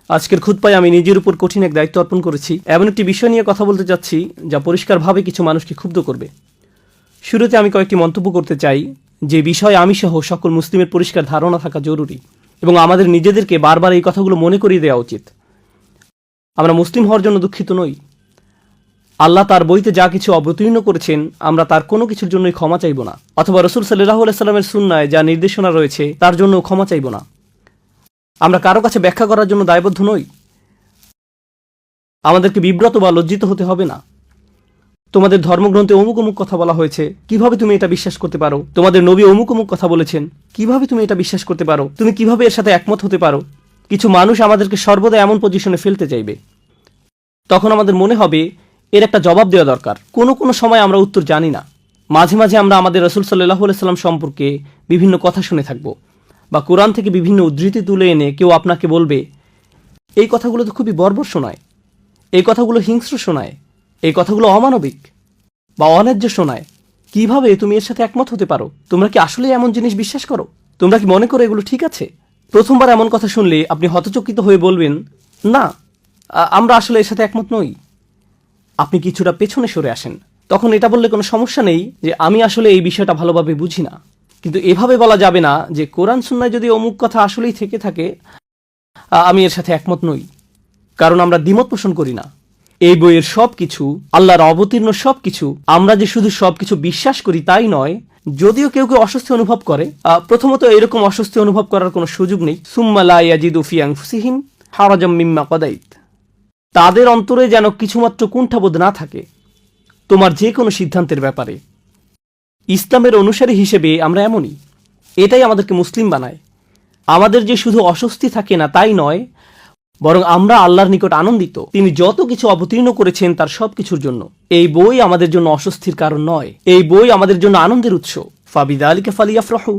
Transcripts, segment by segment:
আজকের খুতবায় আমি নিজের উপর কঠিন এক দায়িত্ব অর্পণ করেছি। এমন একটি বিষয় নিয়ে কথা বলতে যাচ্ছি যা পরিষ্কারভাবে কিছু মানুষকে ক্ষুব্ধ করবে। শুরুতে আমি কয়েকটি মন্তব্য করতে চাই যে বিষয়ে আমি সহ সকল মুসলিমের পরিষ্কার ধারণা থাকা জরুরি এবং আমাদের নিজেদেরকে বারবার এই কথাগুলো মনে করিয়ে দেওয়া উচিত। আমরা মুসলিম হওয়ার জন্য দুঃখিত নই। আল্লাহ তার বইতে যা কিছু অবতীর্ণ করেছেন আমরা তার কোনো কিছুর জন্যই ক্ষমা চাইব না, অথবা রাসূল সাল্লাল্লাহু আলাইহি সাল্লামের সুন্নায় যা নির্দেশনা রয়েছে তার জন্য ক্ষমা চাইব না। আমরা কারো কাছে ব্যাখ্যা করার জন্য দায়বদ্ধ নই। আমাদেরকে বিব্রত বা লজ্জিত হতে হবে না। তোমাদের ধর্মগ্রন্থে অমুক অমুক কথা বলা হয়েছে, কিভাবে তুমি এটা বিশ্বাস করতে পারো? তোমাদের নবী অমুক অমুক কথা বলেছেন, কিভাবে তুমি এটা বিশ্বাস করতে পারো? তুমি কিভাবে এর সাথে একমত হতে পারো? কিছু মানুষ আমাদেরকে সর্বদা এমন পজিশনে ফেলতে চাইবে। তখন আমাদের মনে হবে এর একটা জবাব দেওয়া দরকার। কোনো কোনো সময় আমরা উত্তর জানি না। মাঝে মাঝে আমরা আমাদের রাসূল সাল্লাল্লাহু আলাইহি সাল্লাম সম্পর্কে বিভিন্ন কথা শুনে থাকবো, বা কোরআন থেকে বিভিন্ন উদ্ধৃতি তুলে এনে কেউ আপনাকে বলবে এই কথাগুলো তো খুবই বর্বর শোনায়, এই কথাগুলো হিংস্র শোনায়, এই কথাগুলো অমানবিক বা অন্যায্য শোনায়। কিভাবে তুমি এর সাথে একমত হতে পারো? তোমরা কি আসলে এমন জিনিস বিশ্বাস করো? তোমরা কি মনে করো এগুলো ঠিক আছে? প্রথমবার এমন কথা শুনলে আপনি হতচকিত হয়ে বলবেন, না, আমরা আসলে এর সাথে একমত নই। আপনি কিছুটা পেছনে সরে আসেন। তখন এটা বললে কোনো সমস্যা নেই যে আমি আসলে এই বিষয়টা ভালোভাবে বুঝি না। কিন্তু এভাবে বলা যাবে না যে কোরআন সুন্নায় যদি অমুক কথা আসলেই থেকে থাকে আমি এর সাথে একমত নই, কারণ আমরা দ্বিমত পোষণ করি না। এই বইয়ের সবকিছু, আল্লাহর অবতীর্ণ সবকিছু, আমরা যে শুধু সবকিছু বিশ্বাস করি তাই নয়। যদিও কেউ কেউ অস্বস্তি অনুভব করে, প্রথমত এরকম অস্বস্তি অনুভব করার কোনো সুযোগ নেই। সুম্মা লা ইয়াজিদু ফি আনফুসিহিম হারাজাম মিম্মা কাদাইত, তাদের অন্তরে যেন কিছুমাত্র কুণ্ঠাবোধ না থাকে তোমার যে কোনো সিদ্ধান্তের ব্যাপারে। ইসলামের অনুসারী হিসেবে আমরা এমনই। এটাই আমাদেরকে মুসলিম বানায়। আমাদের যে শুধু অস্বস্তি থাকে না তাই নয়, বরং আমরা আল্লাহর নিকট আনন্দিত তিনি যত কিছু অবতীর্ণ করেছেন তার সব কিছুর জন্য। এই বই আমাদের জন্য অস্বস্তির কারণ নয়, এই বই আমাদের জন্য আনন্দের উৎস। ফাবিযালিকা ফালিয়াফরাহু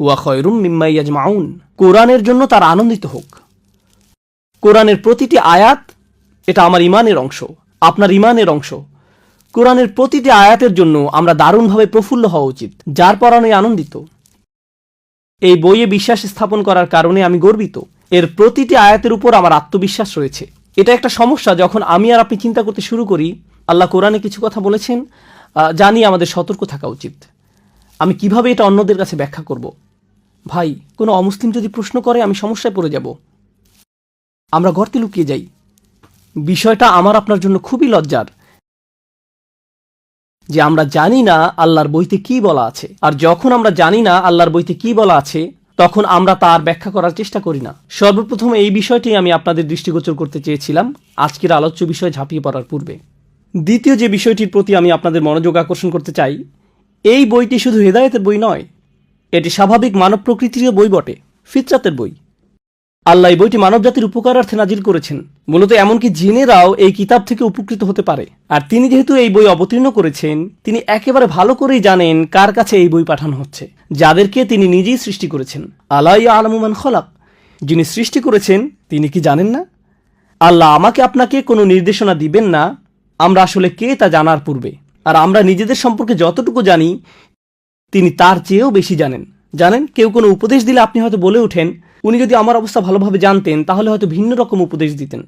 হুয়া খায়রুম মিম্মা ইয়াজমাউন, কোরআনের জন্য তার আনন্দিত হোক। কোরআনের প্রতিটি আয়াত এটা আমার ইমানের অংশ, আপনার ইমানের অংশ। কোরআনের প্রতিটি আয়াতের জন্য আমরা দারুণভাবে প্রফুল্ল হওয়া উচিত, যার পরাণে আনন্দিত। এই বইয়ে বিশ্বাস স্থাপন করার কারণে আমি গর্বিত। এর প্রতিটি আয়াতের উপর আমার আত্মবিশ্বাস রয়েছে। এটা একটা সমস্যা যখন আমি আর আপনি চিন্তা করতে শুরু করি আল্লাহ কোরআনে কিছু কথা বলেছেন, জানি আমাদের সতর্ক থাকা উচিত। আমি কিভাবে এটা অন্যদের কাছে ব্যাখ্যা করব? ভাই, কোনো অমুসলিম যদি প্রশ্ন করে আমি সমস্যায় পড়ে যাব। আমরা গর্তে লুকিয়ে যাই। বিষয়টা আমার আপনার জন্য খুবই লজ্জার যে আমরা জানি না আল্লাহর বইতে কি বলা আছে। আর যখন আমরা জানি না আল্লাহর বইতে কি বলা আছে তখন আমরা তার ব্যাখ্যা করার চেষ্টা করি না। সর্বপ্রথম এই বিষয়টি আমি আপনাদের দৃষ্টিগোচর করতে চেয়েছিলাম আজকের আলোচ্য বিষয়ে ঝাঁপিয়ে পড়ার পূর্বে। দ্বিতীয় যে বিষয়টির প্রতি আমি আপনাদের মনোযোগ আকর্ষণ করতে চাই, এই বইটি শুধু হেদায়েতের বই নয়, এটি স্বাভাবিক মানব প্রকৃতির বই বটে, ফিতরাতের বই। আল্লাহ এই বইটি মানবজাতির উপকারার্থে নাজিল করেছেন। মূলত এমনকি জিনেরাও এই কিতাব থেকে উপকৃত হতে পারে। আর তিনি যেহেতু এই বই অবতীর্ণ করেছেন, তিনি একেবারে ভালো করেই জানেন কার কাছে এই বই পাঠানো হচ্ছে, যাদেরকে তিনি নিজেই সৃষ্টি করেছেন। আলা ইয়ালামু মান খালাক, যিনি সৃষ্টি করেছেন তিনি কি জানেন না? আল্লাহ আমাকে আপনাকে কোনো নির্দেশনা দিবেন না আমরা আসলে কে তা জানার পূর্বে। আর আমরা নিজেদের সম্পর্কে যতটুকু জানি তিনি তার চেয়েও বেশি জানেন। জানেন, কেউ কোনো উপদেশ দিলে আপনি হয়তো বলে ওঠেন উনি যদি আমার অবস্থা ভালোভাবে জানতেন তাহলে হয়তো ভিন্ন রকম উপদেশ দিতেন।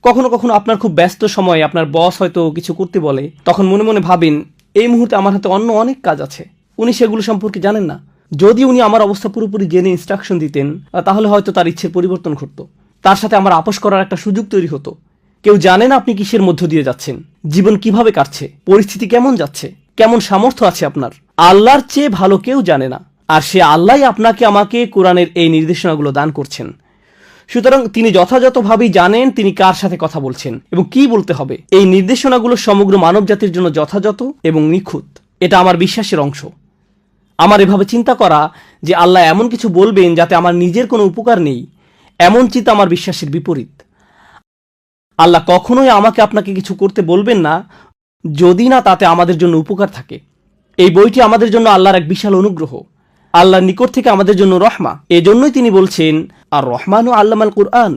কখনো কখনো আপনার খুব ব্যস্ত সময়ে আপনার বস হয়তো কিছু করতে বলে, তখন মনে মনে ভাবেন এই মুহূর্তে আমার হাতে অন্য অনেক কাজ আছে, উনি সেগুলো সম্পর্কে জানেন না। যদি উনি আমার অবস্থা পুরোপুরি জেনে ইনস্ট্রাকশন দিতেন তাহলে হয়তো তার ইচ্ছের পরিবর্তন ঘটত, তার সাথে আমার আপোষ করার একটা সুযোগ তৈরি হতো। কেউ জানে না আপনি কিসের মধ্য দিয়ে যাচ্ছেন, জীবন কিভাবে কাটছে, পরিস্থিতি কেমন যাচ্ছে, কেমন সামর্থ্য আছে আপনার। আল্লাহর চেয়ে ভালো কেউ জানে না। আর সে আল্লাহ আপনাকে আমাকে কোরআনের এই নির্দেশনাগুলো দান করছেন। সুতরাং তিনি যথাযথভাবেই জানেন তিনি কার সাথে কথা বলছেন এবং কি বলতে হবে। এই নির্দেশনাগুলো সমগ্র মানব জাতির জন্য যথাযথ এবং নিখুঁত। এটা আমার বিশ্বাসের অংশ। আমার এভাবে চিন্তা করা যে আল্লাহ এমন কিছু বলবেন যাতে আমার নিজের কোনো উপকার নেই, এমন চিন্তা আমার বিশ্বাসের বিপরীত। আল্লাহ কখনোই আমাকে আপনাকে কিছু করতে বলবেন না যদি না তাতে আমাদের জন্য উপকার থাকে। এই বইটি আমাদের জন্য আল্লাহর এক বিশাল অনুগ্রহ, আল্লাহর নিকট থেকে আমাদের জন্য রহমা। এজন্যই তিনি বলছেন আর রহমানু আল্লামাল কুরআন,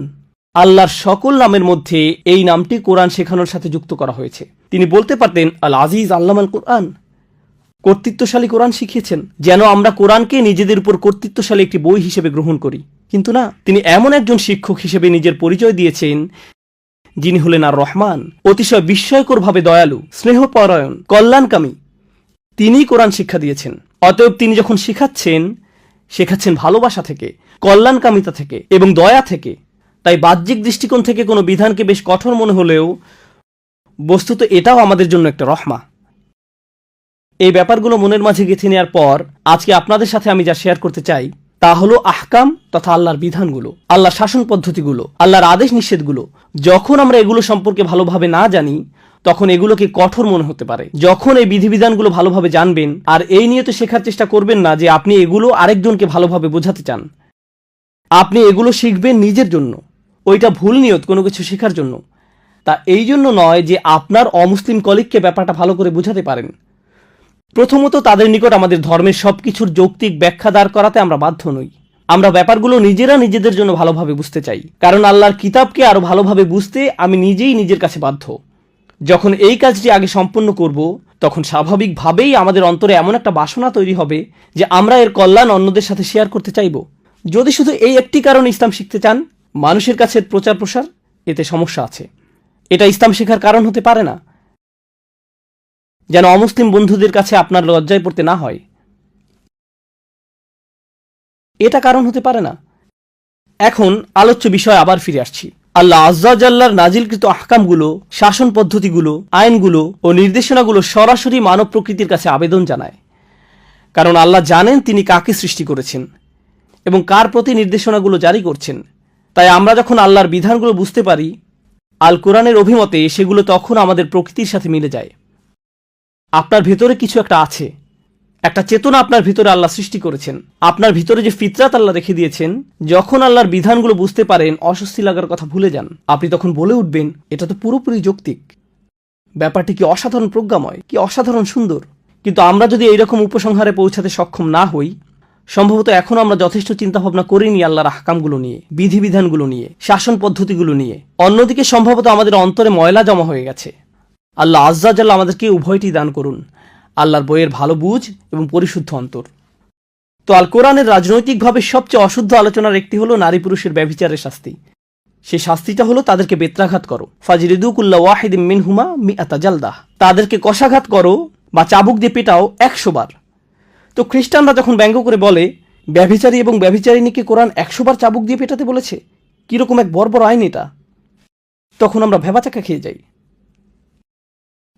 আল্লাহর সকল নামের মধ্যে এই নামটি কোরআন শেখানোর সাথে যুক্ত করা হয়েছে। তিনি বলতে পারতেন আল আজিজ আল্লামাল কুরআন, কর্তৃত্বশালী কোরআন শিখিয়েছেন, যেন আমরা কোরআনকে নিজেদের উপর কর্তৃত্বশালী একটি বই হিসেবে গ্রহণ করি। কিন্তু না, তিনি এমন একজন শিক্ষক হিসেবে নিজের পরিচয় দিয়েছেন যিনি হলেন আর রহমান, অতিশয় বিস্ময়করভাবে দয়ালু, স্নেহপরায়ণ, কল্যাণকামী। তিনিই কোরআন শিক্ষা দিয়েছেন। অতএব তিনি যখন শেখাচ্ছেন ভালোবাসা থেকে, কল্যাণকামিতা থেকে এবং দয়া থেকে। তাই বাহ্যিক দৃষ্টিকোণ থেকে কোনো বিধানকে বেশ কঠোর মনে হলেও বস্তুত এটাও আমাদের জন্য একটা রহমা। এই ব্যাপারগুলো মনের মাঝে গেঁথে নেওয়ার পর আজকে আপনাদের সাথে আমি যা শেয়ার করতে চাই তা হলো আহকাম তথা আল্লাহর বিধানগুলো, আল্লাহর শাসন পদ্ধতিগুলো, আল্লাহর আদেশ নিষেধগুলো। যখন আমরা এগুলো সম্পর্কে ভালোভাবে না জানি তখন এগুলোকে কঠোর মনে হতে পারে। যখন এই বিধিবিধানগুলো ভালোভাবে জানবেন আর এই নিয়ে তো শেখার চেষ্টা করবেন না যে আপনি এগুলো আরেকজনকে ভালোভাবে বোঝাতে চান, আপনি এগুলো শিখবেন নিজের জন্য, ওইটা ভুল নিয়ত কোনো কিছু শেখার জন্য। তা এই জন্য নয় যে আপনার অমুসলিম কলিগকে ব্যাপারটা ভালো করে বোঝাতে পারেন। প্রথমত তাদের নিকট আমাদের ধর্মের সবকিছুর যৌক্তিক ব্যাখ্যা দাঁড় করাতে আমরা বাধ্য নই। আমরা ব্যাপারগুলো নিজেরা নিজেদের জন্য ভালোভাবে বুঝতে চাই, কারণ আল্লাহর কিতাবকে আরো ভালোভাবে বুঝতে আমি নিজেই নিজের কাছে বাধ্য। যখন এই কাজটি আগে সম্পন্ন করব তখন স্বাভাবিকভাবেই আমাদের অন্তরে এমন একটা বাসনা তৈরি হবে যে আমরা এর কল্যাণ অন্যদের সাথে শেয়ার করতে চাইব। যদি শুধু এই একটি কারণে ইসলাম শিখতে চান, মানুষের কাছে প্রচার প্রসার, এতে সমস্যা আছে। এটা ইসলাম শেখার কারণ হতে পারে না, যেন অমুসলিম বন্ধুদের কাছে আপনার লজ্জায় পড়তে না হয়, এটা কারণ হতে পারে না। এখন আলোচ্য বিষয় আবার ফিরে আসছি। আল্লাহ আজ্জা জাল্লার নাজিলকৃত আহকামগুলো, শাসন পদ্ধতিগুলো, আইনগুলো ও নির্দেশনাগুলো সরাসরি মানব প্রকৃতির কাছে আবেদন জানায়। কারণ আল্লাহ জানেন তিনি কাকে সৃষ্টি করেছেন এবং কার প্রতি নির্দেশনাগুলো জারি করছেন। তাই আমরা যখন আল্লাহর বিধানগুলো বুঝতে পারি, আল কোরআনের অভিমতে সেগুলো তখন আমাদের প্রকৃতির সাথে মিলে যায়। আপনার ভেতরে কিছু একটা আছে, একটা চেতনা আপনার ভিতরে আল্লাহ সৃষ্টি করেছেন। আপনার ভিতরে যে ফিতরাত আল্লাহ রেখে দিয়েছেন, যখন আল্লাহর বিধানগুলো বুঝতে পারেন অস্বস্তি লাগার কথা ভুলে যান। আপনি তখন বলে উঠবেন, এটা তো পুরোপুরি যৌক্তিক, ব্যাপারটি কি অসাধারণ প্রজ্ঞাময়, কি অসাধারণ সুন্দর। কিন্তু আমরা যদি এইরকম উপসংহারে পৌঁছাতে সক্ষম না হই, সম্ভবত এখনো আমরা যথেষ্ট চিন্তাভাবনা করিনি আল্লাহর আহকামগুলো নিয়ে, বিধিবিধানগুলো নিয়ে, শাসন পদ্ধতিগুলো নিয়ে। অন্যদিকে সম্ভবত আমাদের অন্তরে ময়লা জমা হয়ে গেছে। আল্লাহ আজ্জা জাল্লাহ আমাদেরকে উভয়টি দান করুন, আল্লাহর বইয়ের ভালো বুঝ এবং পরিশুদ্ধ অন্তর। তো আল কোরআনের রাজনৈতিকভাবে সবচেয়ে অশুদ্ধ আলোচনার একটি হলো নারী পুরুষের ব্যভিচারের শাস্তি। সেই শাস্তিটা হলো তাদেরকে বেত্রাঘাত করো, ফাজরিদু কুল্লা ওয়াহিদিম মিনহুমা মিআতা জালদাহ, তাদেরকে কষাঘাত করো বা চাবুক দিয়ে পেটাও 100 বার। তো খ্রিস্টানরা যখন ব্যঙ্গ করে বলে ব্যভিচারী এবং ব্যভিচারিণীকে কোরআন 100 বার চাবুক দিয়ে পেটাতে বলেছে, কিরকম এক বর্বর আইন এটা, তখন আমরা ভেবাচাকা খেয়ে যাই।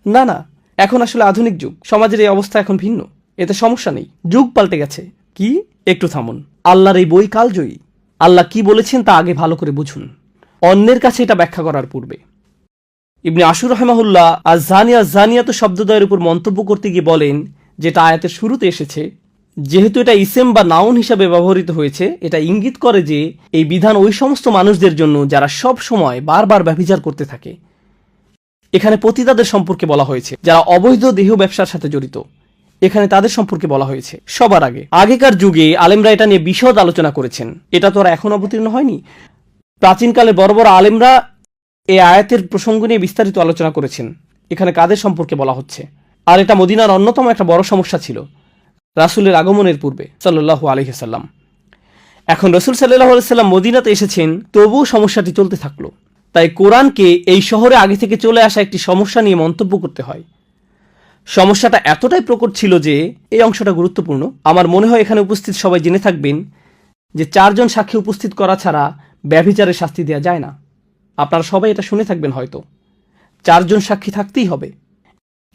না না, এখন আসলে আধুনিক যুগ, সমাজের এই অবস্থা এখন ভিন্ন, এতে সমস্যা নেই, যুগ পাল্টে গেছে। কি, একটু থামুন, আল্লাহর এই বই কালজয়ী। আল্লাহ কি বলেছেন তা আগে ভালো করে বুঝুন, অন্যের কাছে এটা ব্যাখ্যা করার পূর্বে। ইবনে আশুর রাহিমাহুল্লাহ আজ-জানিয়া জানিয়াত শব্দদ্বয়ের উপর মন্তব্য করতে গিয়ে বলেন, যেটা আয়াতের শুরুতে এসেছে, যেহেতু এটা ইসেম বা নাউন হিসাবে ব্যবহৃত হয়েছে, এটা ইঙ্গিত করে যে এই বিধান ওই সমস্ত মানুষদের জন্য যারা সব সময় বারবার ব্যভিচার করতে থাকে। এখানে পতিতাদের সম্পর্কে বলা হয়েছে, যারা অবৈধ দেহ ব্যবসার সাথে জড়িত, এখানে তাদের সম্পর্কে বলা হয়েছে। সবার আগেকার যুগে আলেমরা এটা নিয়ে বিশদ আলোচনা করেছেন, এটা তো আর এখন অবতীর্ণ হয়নি। প্রাচীনকালে বড় বড় আলেমরা এই আয়াতের প্রসঙ্গ নিয়ে বিস্তারিত আলোচনা করেছেন, এখানে কাদের সম্পর্কে বলা হচ্ছে। আর এটা মদিনার অন্যতম একটা বড় সমস্যা ছিল রাসূলের আগমনের পূর্বে সাল্লাল্লাহু আলাইহি সাল্লাম। এখন রাসূল সাল্লাল্লাহু আলাইহি সাল্লাম মদিনাতে এসেছেন, তবুও সমস্যাটি চলতে থাকলো। তাই কোরআনকে এই শহরে আগে থেকে চলে আসা একটি সমস্যা নিয়ে মন্তব্য করতে হয়। সমস্যাটা এতটাই প্রকট ছিল যে এই অংশটা গুরুত্বপূর্ণ। আমার মনে হয় এখানে উপস্থিত সবাই জেনে থাকবেন যে 4 জন সাক্ষী উপস্থিত করা ছাড়া ব্যভিচারের শাস্তি দেওয়া যায় না। আপনারা সবাই এটা শুনে থাকবেন হয়তো, 4 জন সাক্ষী থাকতেই হবে।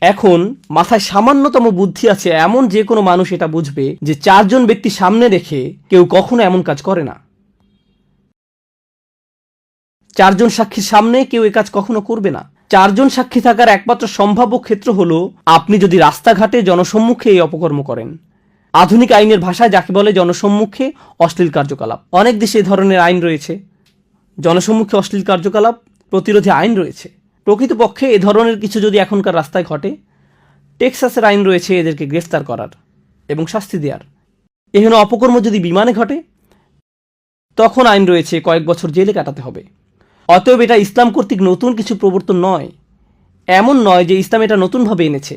এখন মাথায় সামান্যতম বুদ্ধি আছে এমন যে কোনো মানুষ এটা বুঝবে যে 4 জন ব্যক্তি সামনে রেখে কেউ কখনো এমন কাজ করে না। 4 জন সাক্ষীর সামনে কেউ এ কাজ কখনো করবে না। 4 জন সাক্ষী থাকার একমাত্র সম্ভাব্য ক্ষেত্র হলো আপনি যদি রাস্তাঘাটে জনসম্মুখে এই অপকর্ম করেন। আধুনিক আইনের ভাষায় যাকে বলে জনসম্মুখে অশ্লীল কার্যকলাপ। অনেক দেশে এই ধরনের আইন রয়েছে, জনসম্মুখে অশ্লীল কার্যকলাপ প্রতিরোধে আইন রয়েছে। প্রকৃতপক্ষে এ ধরনের কিছু যদি এখনকার রাস্তায় ঘটে, টেক্সাসের আইন রয়েছে এদেরকে গ্রেফতার করার এবং শাস্তি দেওয়ার। এখানে অপকর্ম যদি বিমানে ঘটে, তখন আইন রয়েছে কয়েক বছর জেলে কাটাতে হবে। অতএব এটা ইসলাম কর্তৃক নতুন কিছু প্রবর্তন নয়। এমন নয় যে ইসলাম এটা নতুনভাবে এনেছে,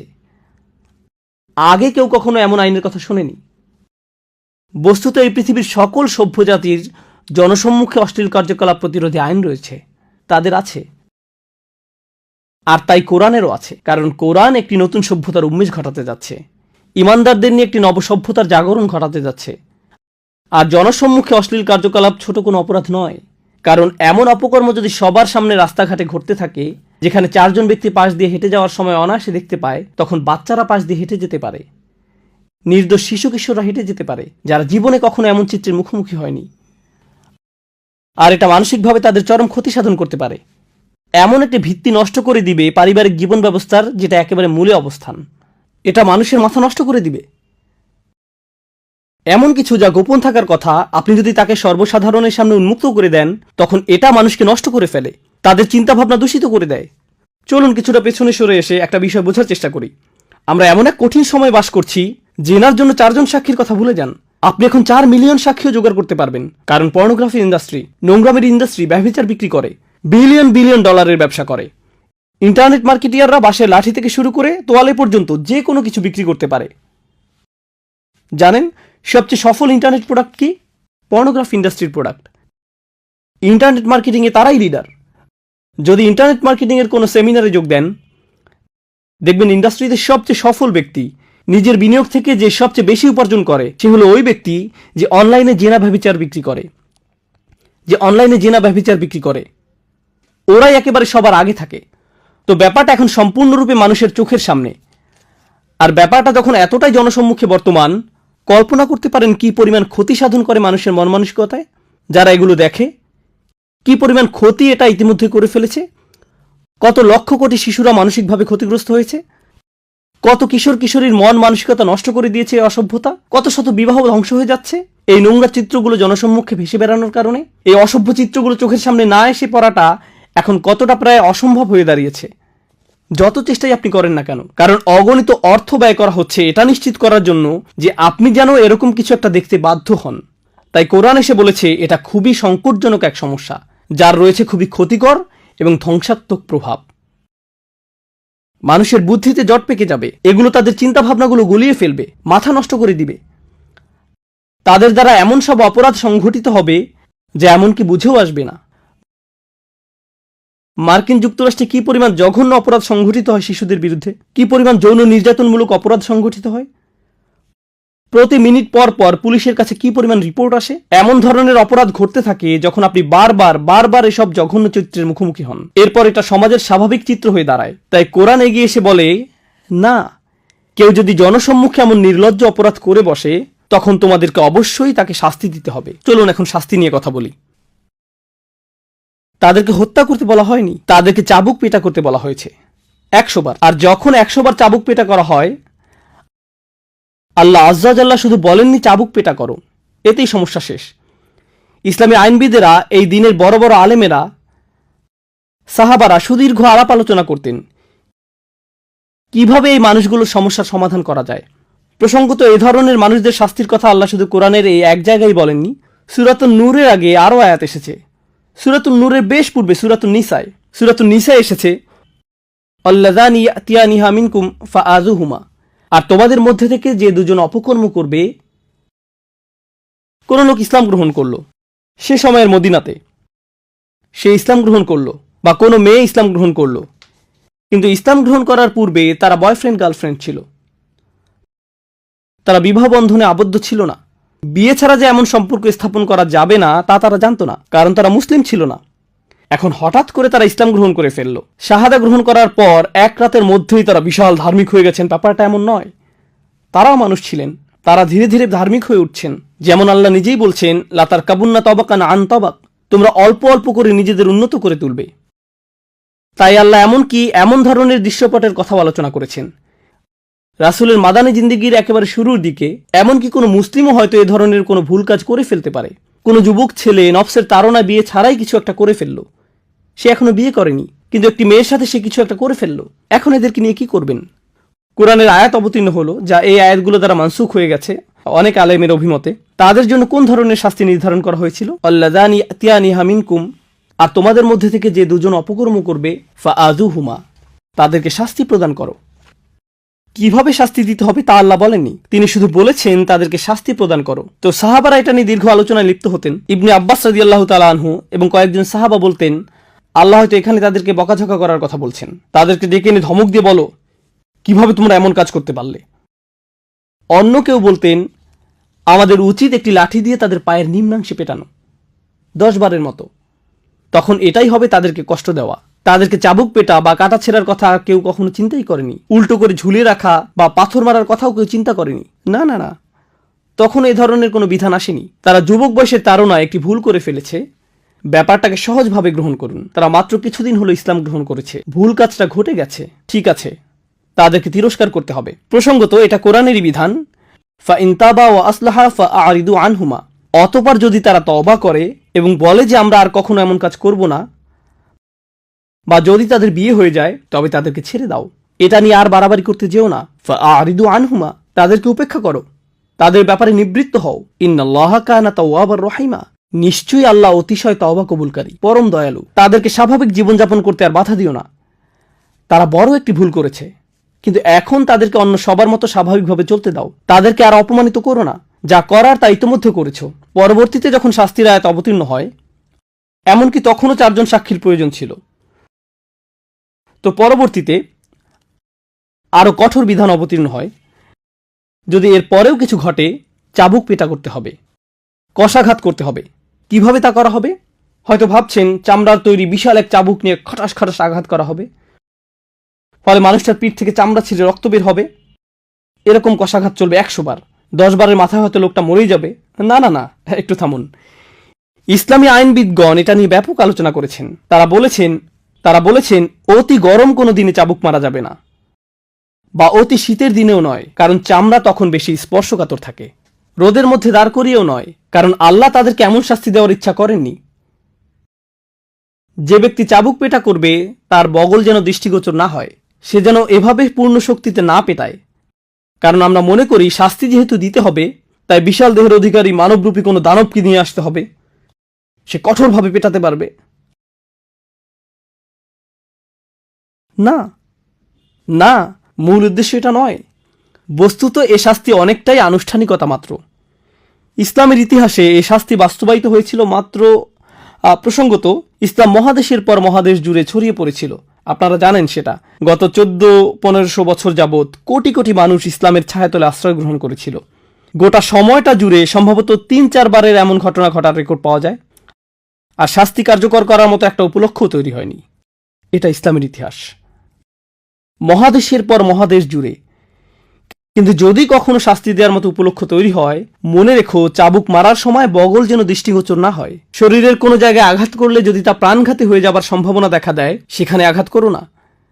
আগে কেউ কখনো এমন আইনের কথা শোনেনি। বস্তুত এই পৃথিবীর সকল সভ্য জাতির জনসম্মুখে অশ্লীল কার্যকলাপ প্রতিরোধী আইন রয়েছে, তাদের আছে। আর তাই কোরআনেরও আছে, কারণ কোরআন একটি নতুন সভ্যতার উন্মেষ ঘটাতে যাচ্ছে, ইমানদারদের নিয়ে একটি নবসভ্যতার জাগরণ ঘটাতে যাচ্ছে। আর জনসম্মুখে অশ্লীল কার্যকলাপ ছোট কোনো অপরাধ নয়, কারণ এমন অপকর্ম যদি সবার সামনে রাস্তাঘাটে ঘটতে থাকে, যেখানে 4 জন ব্যক্তি পাশ দিয়ে হেঁটে যাওয়ার সময় অনায়াসে দেখতে পায়, তখন বাচ্চারা পাশ দিয়ে হেঁটে যেতে পারে, নির্দোষ শিশু কিশোররা হেঁটে যেতে পারে, যারা জীবনে কখনো এমন চিত্রের মুখোমুখি হয়নি। আর এটা মানসিকভাবে তাদের চরম ক্ষতি সাধন করতে পারে, এমন একটি ভিত্তি নষ্ট করে দিবে পারিবারিক জীবন ব্যবস্থার, যেটা একেবারে মূলে অবস্থান। এটা মানুষের মাথা নষ্ট করে দিবে। এমন কিছু যা গোপন থাকার কথা, আপনি যদি তাকে সর্বসাধারণের সামনে উন্মুক্ত করে দেন, তখন এটা মানুষকে নষ্ট করে ফেলে, তাদের চিন্তাভাবনা দূষিত করে দেয়। চলুন কিছুটা পেছনে সরে এসে একটা বিষয় বোঝার চেষ্টা করি। আমরা এমন এক কঠিন সময় বাস করছি, জেনার জন্য 4 জন সাক্ষীর কথা ভুলে যান। আপনি এখন 4 মিলিয়ন সাক্ষীও জোগাড় করতে পারবেন, কারণ পর্নোগ্রাফি ইন্ডাস্ট্রি, নোংরামের ইন্ডাস্ট্রি ব্যভিচার বিক্রি করে, বিলিয়ন বিলিয়ন ডলারের ব্যবসা করে। ইন্টারনেট মার্কেটিয়াররা বাঁশের লাঠি থেকে শুরু করে তোয়ালে পর্যন্ত যে কোনো কিছু বিক্রি করতে পারে। জানেন সবচেয়ে সফল ইন্টারনেট প্রোডাক্ট কি? পর্নোগ্রাফি ইন্ডাস্ট্রির প্রোডাক্ট। ইন্টারনেট মার্কেটিংয়ে তারাই লিডার। যদি ইন্টারনেট মার্কেটিংয়ের কোনো সেমিনারে যোগ দেন, দেখবেন ইন্ডাস্ট্রিতে সবচেয়ে সফল ব্যক্তি, নিজের বিনিয়োগ থেকে যে সবচেয়ে বেশি উপার্জন করে, সে হলো ওই ব্যক্তি যে অনলাইনে জেনা ব্যভিচার বিক্রি করে। ওরাই একেবারে সবার আগে থাকে। তো ব্যাপারটা এখন সম্পূর্ণরূপে মানুষের চোখের সামনে। আর ব্যাপারটা যখন এতটাই জনসম্মুখে বর্তমান, কল্পনা করতে পারেন কি পরিমাণ ক্ষতি সাধন করে মানুষের মন মানসিকতায় যারা এগুলো দেখে, কি পরিমাণ ক্ষতি এটা ইতিমধ্যে করে ফেলেছে। কত লক্ষ কোটি শিশুরা মানসিকভাবে ক্ষতিগ্রস্ত হয়েছে, কত কিশোর কিশোরীর মন মানসিকতা নষ্ট করে দিয়েছে এই অসভ্যতা, কত শত বিবাহ ধ্বংস হয়ে যাচ্ছে এই নোংরা চিত্রগুলো জনসম্মুখে ভেসে বেড়ানোর কারণে। এই অসভ্য চিত্রগুলো চোখের সামনে না এসে পড়াটা এখন কতটা প্রায় অসম্ভব হয়ে দাঁড়িয়েছে, যত চেষ্টাই আপনি করেন না কেন। কারণ অগণিত অর্থ ব্যয় করা হচ্ছে এটা নিশ্চিত করার জন্য যে আপনি যেন এরকম কিছু একটা দেখতে বাধ্য হন। তাই কোরআন এসে বলেছে এটা খুবই সংকটজনক এক সমস্যা, যার রয়েছে খুবই ক্ষতিকর এবং ধ্বংসাত্মক প্রভাব। মানুষের বুদ্ধিতে জট পেকে যাবে, এগুলো তাদের চিন্তা ভাবনাগুলো গুলিয়ে ফেলবে, মাথা নষ্ট করে দিবে। তাদের দ্বারা এমন সব অপরাধ সংঘটিত হবে যা এমনকি বুঝেও আসবে না। মার্কিন যুক্তরাষ্ট্রে কি পরিমাণ জঘন্য অপরাধ সংঘটিত হয় শিশুদের বিরুদ্ধে, কি পরিমাণ যৌন নির্যাতনমূলক অপরাধ সংঘটিত হয়, প্রতি মিনিট পর পর পুলিশের কাছে কি পরিমাণ রিপোর্ট আসে। এমন ধরনের অপরাধ ঘটতে থাকে যখন আপনি বারবার এসব জঘন্য চিত্রের মুখোমুখি হন। এরপর এটা সমাজের স্বাভাবিক চিত্র হয়ে দাঁড়ায়। তাই কোরআন এগিয়ে এসে বলে, না, কেউ যদি জনসম্মুখে এমন নির্লজ্জ অপরাধ করে বসে, তখন তোমাদেরকে অবশ্যই তাকে শাস্তি দিতে হবে। চলুন এখন শাস্তি নিয়ে কথা বলি। তাদেরকে হত্যা করতে বলা হয়নি, তাদেরকে চাবুক পেটা করতে বলা হয়েছে 100 বার। আর যখন 100 বার চাবুক পেটা করা হয়, আল্লাহ আজ্জা জাল্লা শুধু বলেননি চাবুক পেটা করো, এতেই সমস্যা শেষ। ইসলামী আইনবিদেরা, এই দিনের বড় বড় আলেমেরা, সাহাবারা সুদীর্ঘ আলাপ আলোচনা করতেন কিভাবে এই মানুষগুলোর সমস্যার সমাধান করা যায়। প্রসঙ্গত এই ধরনের মানুষদের শাস্তির কথা আল্লাহ শুধু কোরআনের এই এক জায়গায় বলেননি, সূরাতুন নূরের আগে আরও আয়াত এসেছে। সূরাতুন নূরের বেশ পূর্বে সূরাতুন নিসায় এসেছে, আল্লাযানি ইয়াতিয়ানিহা মিনকুম ফাআযুহুমা, আর তোমাদের মধ্যে থেকে যে 2 জন অপকর্ম করবে। কোন লোক ইসলাম গ্রহণ করলো সে সময়ের মদিনাতে, সে ইসলাম গ্রহণ করলো, বা কোনো মেয়ে ইসলাম গ্রহণ করলো, কিন্তু ইসলাম গ্রহণ করার পূর্বে তারা বয়ফ্রেন্ড গার্লফ্রেন্ড ছিল, তারা বিবাহ বন্ধনে আবদ্ধ ছিল না। বিয়ে ছাড়া যে এমন সম্পর্ক স্থাপন করা যাবে না তা তারা জানতো না, কারণ তারা মুসলিম ছিল না। এখন হঠাৎ করে তারা ইসলাম গ্রহণ করে ফেললো। শাহাদা গ্রহণ করার পর 1 রাতের মধ্যেই তারা বিশাল ধার্মিক হয়ে গেছেন। ব্যাপারটা এমন নয়, তারাও মানুষ ছিলেন, তারা ধীরে ধীরে ধার্মিক হয়ে উঠছেন। যেমন আল্লাহ নিজেই বলছেন, লা তারকাবুন্না তাবাকান আন তাবাক, তোমরা অল্প অল্প করে নিজেদের উন্নত করে তুলবে। তাই আল্লাহ এমন ধরনের দৃশ্যপটের কথা আলোচনা করেছেন। রাসূলের মাদানী জিন্দেগির একেবারে শুরুর দিকে এমনকি কোনো মুসলিমও হয়তো এ ধরনের কোনো ভুল কাজ করে ফেলতে পারে। কোনো যুবক ছেলে নফসের তাড়না বিয়ে ছাড়াই কিছু একটা করে ফেললো, সে এখনো বিয়ে করেনি, কিন্তু একটি মেয়ের সাথে সে কিছু একটা করে ফেললো। এখন এদেরকে নিয়ে কি করবেন? কোরআনের আয়াত অবতীর্ণ হলো, যা এই আয়াতগুলো দ্বারা মানসুখ হয়ে গেছে অনেক আলেমের অভিমতে। তাদের জন্য কোন ধরনের শাস্তি নির্ধারণ করা হয়েছিল? আল্লাযানি ইয়াতিয়ানিহা মিনকুম, আর তোমাদের মধ্যে থেকে যে 2 জন অপকর্ম করবে, ফাআযুহুমা, তাদেরকে শাস্তি প্রদান করো। কিভাবে শাস্তি দিতে হবে তা আল্লাহ বলেননি, তিনি শুধু বলেছেন তাদেরকে শাস্তি প্রদান করো। তো সাহাবারা এটা নিয়ে দীর্ঘ আলোচনায় লিপ্ত হতেন। ইবনে আব্বাস রাদিয়াল্লাহু তাআলা আনহু এবং কয়েকজন সাহাবা বলতেন, আল্লাহ হয়তো এখানে তাদেরকে বকাঝকা করার কথা বলছেন, তাদেরকে ডেকে এনে ধমক দিয়ে বলো, কিভাবে তোমরা এমন কাজ করতে পারলে। অন্য কেউ বলতেন, আমাদের উচিত একটি লাঠি দিয়ে তাদের পায়ের নিম্নাংশে পেটানো 10 বারের মতো। তখন এটাই হবে তাদেরকে কষ্ট দেওয়া। তাদেরকে চাবুক পেটা বা কাটা ছেঁড়ার কথা কেউ কখনো চিন্তাই করেনি। উল্টো করে ঝুলিয়ে রাখা বা পাথর মারার কথাও কেউ চিন্তা করেনি। না না না, তখন এই ধরনের কোনো বিধান আসেনি। তারা যুবক বয়সের তাড়নায় একটি ভুল করে ফেলেছে, ব্যাপারটাকে সহজভাবে গ্রহণ করুন। তারা মাত্র কিছুদিন হলো ইসলাম গ্রহণ করেছে, ভুল কাজটা ঘটে গেছে, ঠিক আছে, তাদেরকে তিরস্কার করতে হবে। প্রসঙ্গত এটা কোরআনেরই বিধান, ফাইন তাবা ওয়া আসলাহা ফাআরিদু আনহুমা। অতঃপর যদি তারা তওবা করে এবং বলে যে আমরা আর কখনো এমন কাজ করব না, বা যদি তাদের বিয়ে হয়ে যায় তবে তাদেরকে ছেড়ে দাও, এটা নিয়ে আর বাড়াবাড়ি করতে যেও না। ফাআরিদু আনহুমা, তাদেরকে উপেক্ষা করো, তাদের ব্যাপারে নিবৃত্ত হও। ইন্নাল্লাহা কানা তাওয়াবার রহিমা, নিশ্চয়ই আল্লাহ অতিশয় তওবা কবুলকারী, পরম দয়ালু। তাদেরকে স্বাভাবিক জীবনযাপন করতে আর বাধা দিও না। তারা বড় একটি ভুল করেছে, কিন্তু এখন তাদেরকে অন্য সবার মতো স্বাভাবিকভাবে চলতে দাও। তাদেরকে আর অপমানিত করো না, যা করার তা ইতিমধ্যে করেছ। পরবর্তীতে যখন শাস্তির আয়াত অবতীর্ণ হয়, এমনকি তখনও 4 জন সাক্ষীর প্রয়োজন ছিল, তো পরবর্তীতে আরো কঠোর বিধান অবতীর্ণ হয়। যদি এর পরেও কিছু ঘটে, চাবুক পেটা করতে হবে, কষাঘাত করতে হবে। কিভাবে তা করা হবে? হয়তো ভাবছেন চামড়ার তৈরি বিশাল এক চাবুক নিয়ে খটাস খটাস আঘাত করা হবে, ফলে মানুষটার পিঠ থেকে চামড়া ছিঁড়ে রক্ত বের হবে। এরকম কষাঘাত চলবে 100 বার। 10 বারের মাথায় হয়তো লোকটা মরেই যাবে। না না না, একটু থামুন। ইসলামী আইনবিদগণ এটা নিয়ে ব্যাপক আলোচনা করেছেন। তারা বলেছেন অতি গরম কোনো দিনে চাবুক মারা যাবে না, বা অতি শীতের দিনেও নয়, কারণ চামড়া তখন বেশি স্পর্শকাতর থাকে। রোদের মধ্যে দাঁড় করিয়েও নয়, কারণ আল্লাহ তাদেরকে এমন শাস্তি দেওয়ার ইচ্ছা করেননি। যে ব্যক্তি চাবুক পেটা করবে তার বগল যেন দৃষ্টিগোচর না হয়, সে যেন এভাবে পূর্ণ শক্তিতে না পেটায়। কারণ আমরা মনে করি শাস্তি যেহেতু দিতে হবে, তাই বিশাল দেহের অধিকারী মানবরূপী কোনো দানবকে নিয়ে আসতে হবে, সে কঠোরভাবে পেটাতে পারবে। না না, মূল উদ্দেশ্য এটা নয়। বস্তুত এ শাস্তি অনেকটাই আনুষ্ঠানিকতা মাত্র। ইসলামের ইতিহাসে এ শাস্তি বাস্তবায়িত হয়েছিল মাত্র, প্রসঙ্গত ইসলাম মহাদেশের পর মহাদেশ জুড়ে ছড়িয়ে পড়েছিল। আপনারা জানেন সেটা। গত 1400-1500 বছর যাবৎ কোটি কোটি মানুষ ইসলামের ছায়াতলে আশ্রয় গ্রহণ করেছিল। গোটা সময়টা জুড়ে সম্ভবত 3-4 বারের এমন ঘটনা ঘটার রেকর্ড পাওয়া যায়। আর শাস্তি কার্যকর করার মতো একটা উপলক্ষ তৈরি হয়নি। এটা ইসলামের ইতিহাস, মহাদেশের পর মহাদেশ জুড়ে। কিন্তু যদি কখনো শাস্তি দেওয়ার মতো উপলক্ষ তৈরি হয়, মনে রেখো চাবুক মারার সময় বগল যেন দৃষ্টিগোচর না হয়। শরীরের কোনো জায়গায় আঘাত করলে যদি তা প্রাণঘাতী হয়ে যাবার সম্ভাবনা দেখা দেয়, সেখানে আঘাত করো না।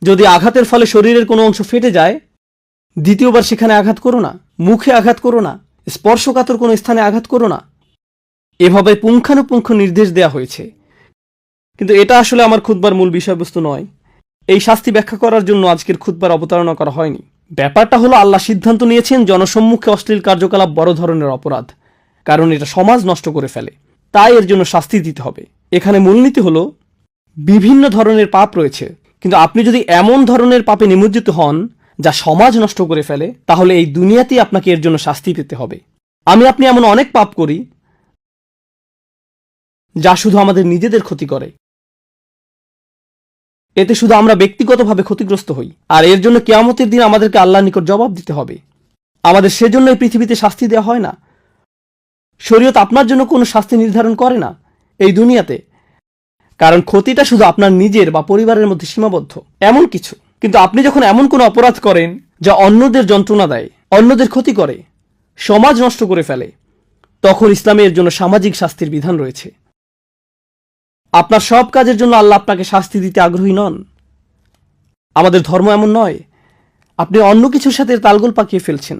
যদি আঘাতের ফলে শরীরের কোনো অংশ ফেটে যায়, দ্বিতীয়বার সেখানে আঘাত করো না। মুখে আঘাত করো না, স্পর্শকাতর কোনো স্থানে আঘাত করো না। এভাবে পুঙ্খানুপুঙ্খ নির্দেশ দেয়া হয়েছে। কিন্তু এটা আসলে আমার খুতবার মূল বিষয়বস্তু নয়। এই শাস্তি ব্যাখ্যা করার জন্য আজকের খুতবার অবতারণা করা হয়নি। ব্যাপারটা হলো আল্লাহ সিদ্ধান্ত নিয়েছেন জনসম্মুখে অশ্লীল কার্যকলাপ বড় ধরনের অপরাধ, কারণ এটা সমাজ নষ্ট করে ফেলে, তাই এর জন্য শাস্তি দিতে হবে। এখানে মূলনীতি হলো বিভিন্ন ধরনের পাপ রয়েছে, কিন্তু আপনি যদি এমন ধরনের পাপে নিমজ্জিত হন যা সমাজ নষ্ট করে ফেলে, তাহলে এই দুনিয়াতেই আপনাকে এর জন্য শাস্তি পেতে হবে। আপনি এমন অনেক পাপ করি যা শুধু আমাদের নিজেদের ক্ষতি করে। এতে শুধু আমরা ব্যক্তিগতভাবে ক্ষতিগ্রস্ত হই, আর এর জন্য কিয়ামতের দিন আমাদেরকে আল্লাহর নিকট জবাব দিতে হবে। আমাদের সেজন্য এই পৃথিবীতে শাস্তি দেওয়া হয় না। শরীয়ত আপনার জন্য কোনো শাস্তি নির্ধারণ করে না এই দুনিয়াতে, কারণ ক্ষতিটা শুধু আপনার নিজের বা পরিবারের মধ্যে সীমাবদ্ধ এমন কিছু। কিন্তু আপনি যখন এমন কোনো অপরাধ করেন যা অন্যদের যন্ত্রণা দেয়, অন্যদের ক্ষতি করে, সমাজ নষ্ট করে ফেলে, তখন ইসলামে এর জন্য সামাজিক শাস্তির বিধান রয়েছে। আপনার সব কাজের জন্য আল্লাহ আপনাকে শাস্তি দিতে আগ্রহী নন। আমাদের ধর্ম এমন নয়। আপনি অন্য কিছুর সাথে তালগোল পাকিয়ে ফেলছেন।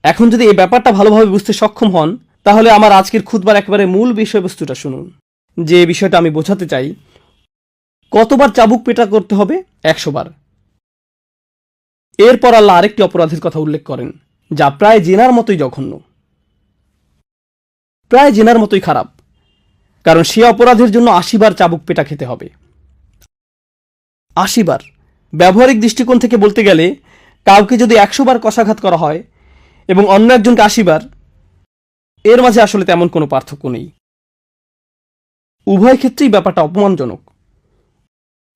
এখন যদি এই ব্যাপারটা ভালোভাবে বুঝতে সক্ষম হন, তাহলে আমার আজকের খুতবার একেবারে মূল বিষয়বস্তুটা শুনুন। যে বিষয়টা আমি বোঝাতে চাই, কতবার চাবুক পেটা করতে হবে? 100 বার। এরপর আল্লাহ আরেকটি অপরাধের কথা উল্লেখ করেন, যা প্রায় জেনার মতোই জঘন্য, প্রায় জেনার মতোই খারাপ, কারণ সে অপরাধের জন্য 80 বার চাবুক পেটা খেতে হবে। 80 বার। ব্যবহারিক দৃষ্টিকোণ থেকে বলতে গেলে কাউকে যদি 100 বার কষাঘাত করা হয় এবং অন্য একজনকে 80 বার, এর মাঝে আসলে তেমন কোনো পার্থক্য নেই। উভয় ক্ষেত্রেই ব্যাপারটা অপমানজনক,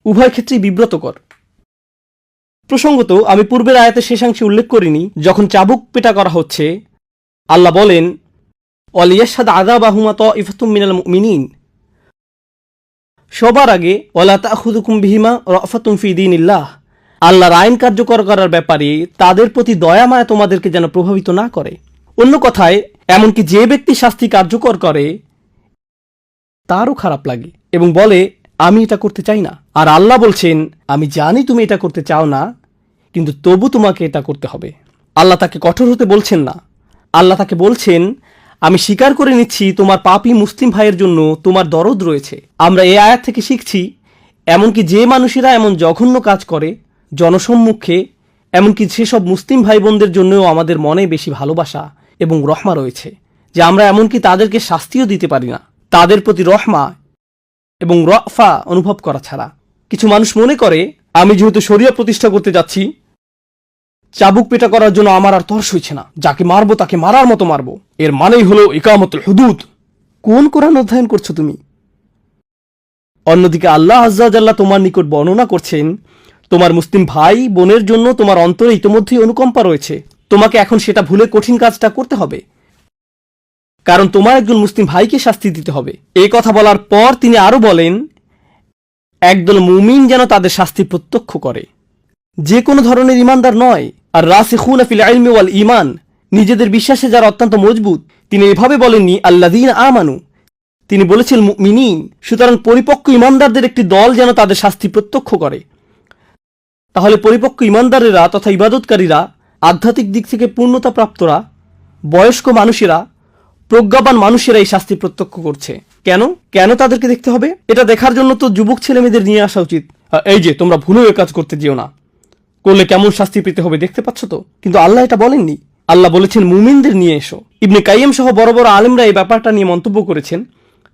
উভয় ক্ষেত্রেই বিব্রতকর। প্রসঙ্গত, আমি পূর্বের আয়াতের শেষাংশে উল্লেখ করিনি, যখন চাবুক পেটা করা হচ্ছে আল্লাহ বলেন ওয়ালিয়াশহাদ আযাবাহুমা তাইফাতুম মিনাল মুমিনিন, সবার আগে ওয়ালা তাখুযুকুম বিহিমা রাফাতুম ফি দীনিল্লাহ, আল্লাহর আইন কার্যকর করার ব্যাপারে তাদের প্রতি দয়া মায়া তোমাদেরকে যেন প্রভাবিত না করে। অন্য কথায়, এমনকি যে ব্যক্তি শাস্তি কার্যকর করে তারও খারাপ লাগে এবং বলে আমি এটা করতে চাই না। আর আল্লাহ বলছেন আমি জানি তুমি এটা করতে চাও না, কিন্তু তবু তোমাকে এটা করতে হবে। আল্লাহ তাকে কঠোর হতে বলছেন না, আল্লাহ তাকে বলছেন আমি স্বীকার করে নিচ্ছি তোমার পাপী মুসলিম ভাইয়ের জন্য তোমার দরদ রয়েছে। আমরা এই আয়াত থেকে শিখছি এমনকি যে মানুষেরা এমন জঘন্য কাজ করে জনসম্মুখে, এমনকি সেসব মুসলিম ভাই বোনদের জন্যও আমাদের মনে বেশি ভালোবাসা এবং রহমা রয়েছে যে আমরা এমনকি তাদেরকে শাস্তিও দিতে পারি না তাদের প্রতি রহমা এবং রফা অনুভব করা ছাড়া। কিছু মানুষ মনে করে আমি যেহেতু শরিয়া প্রতিষ্ঠা করতে যাচ্ছি, চাবুক পেটা করার জন্য আমার আর তর্স হইছে না, যাকে মারবো তাকে মারার মতো মারবো, এর মানেই হলো ইকামতুল হুদুদ। কোন কোরআন অধ্যয়ন করছো তুমি? অন্যদিকে আল্লাহ আজ্জা ওয়া জাল্লা তোমার নিকট বর্ণনা করছেন তোমার মুসলিম ভাই বোনের জন্য তোমার অন্তরে ইতিমধ্যেই অনুকম্পা রয়েছে, তোমাকে এখন সেটা ভুলে কঠিন কাজটা করতে হবে, কারণ তোমার একজন মুসলিম ভাইকে শাস্তি দিতে হবে। এই কথা বলার পর তিনি আরো বলেন একদল মুমিন যেন তাদের শাস্তি প্রত্যক্ষ করে, যে কোনো ধরনের ইমানদার নয়। আর রাসিখুনা ফিল ইলমি ওয়াল ঈমান, নিজেদের বিশ্বাসে যারা অত্যন্ত মজবুত। তিনি এভাবে বলেননি আল্লাযীনা আমানু, তিনি বলেছেন মুমিনিন। সুতরাং পরিপক্ক ইমানদারদের একটি দল যেন তাদের শাস্তি প্রত্যক্ষ করে। তাহলে পরিপক্ক ইমানদারেরা তথা ইবাদতকারীরা, আধ্যাত্মিক দিক থেকে পূর্ণতা প্রাপ্তরা, বয়স্ক মানুষেরা, প্রজ্ঞাবান মানুষেরা এই শাস্তি প্রত্যক্ষ করছে। কেন কেন তাদেরকে দেখতে হবে? এটা দেখার জন্য তো যুবক ছেলেমেয়েদের নিয়ে আসা উচিত, এই যে তোমরা ভুলেও এ কাজ করতে যেও না, করলে কেমন শাস্তি পেতে হবে দেখতে পাচ্ছ তো। কিন্তু আল্লাহ এটা বলেননি, আল্লাহ বলেছেন মুমিনদের নিয়ে এসো। ইবনে কাইয়্যিম সহ বড় বড় আলেমরা এই ব্যাপারটা নিয়ে মন্তব্য করেছেন,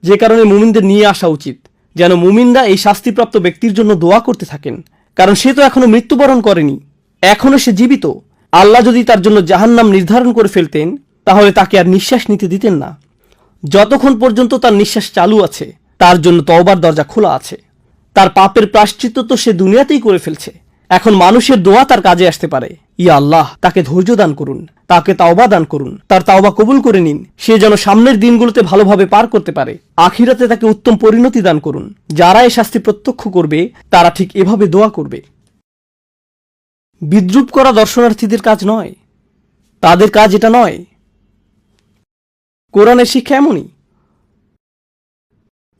যে কারণে মুমিনদের নিয়ে আসা উচিত, যেন মুমিনরা এই শাস্তিপ্রাপ্ত ব্যক্তির জন্য দোয়া করতে থাকেন, কারণ সে তো এখনো মৃত্যুবরণ করেনি, এখনো সে জীবিত। আল্লাহ যদি তার জন্য জাহান্নাম নির্ধারণ করে ফেলতেন তাহলে তাকে আর নিঃশ্বাস নিতে দিতেন না। যতক্ষণ পর্যন্ত তার নিঃশ্বাস চালু আছে তার জন্য তওবার দরজা খোলা আছে। তার পাপের প্রায়শ্চিত্ত তো সে দুনিয়াতেই করে ফেলছে, এখন মানুষের দোয়া তার কাজে আসতে পারে। ইয়া আল্লাহ, তাকে ধৈর্য দান করুন, তাকে তাওবা দান করুন, তার তাওবা কবুল করে নিন, সে যেন সামনের দিনগুলোতে ভালোভাবে পার করতে পারে। আখিরাতে তাকে উত্তম পরিণতি দান করুন। যারা এই শাস্তি প্রত্যক্ষ করবে তারা ঠিক এভাবে দোয়া করবে। বিদ্রুপ করা দর্শনার্থীদের কাজ নয়, তাদের কাজ এটা নয়। কোরআনের শিক্ষা এমনই।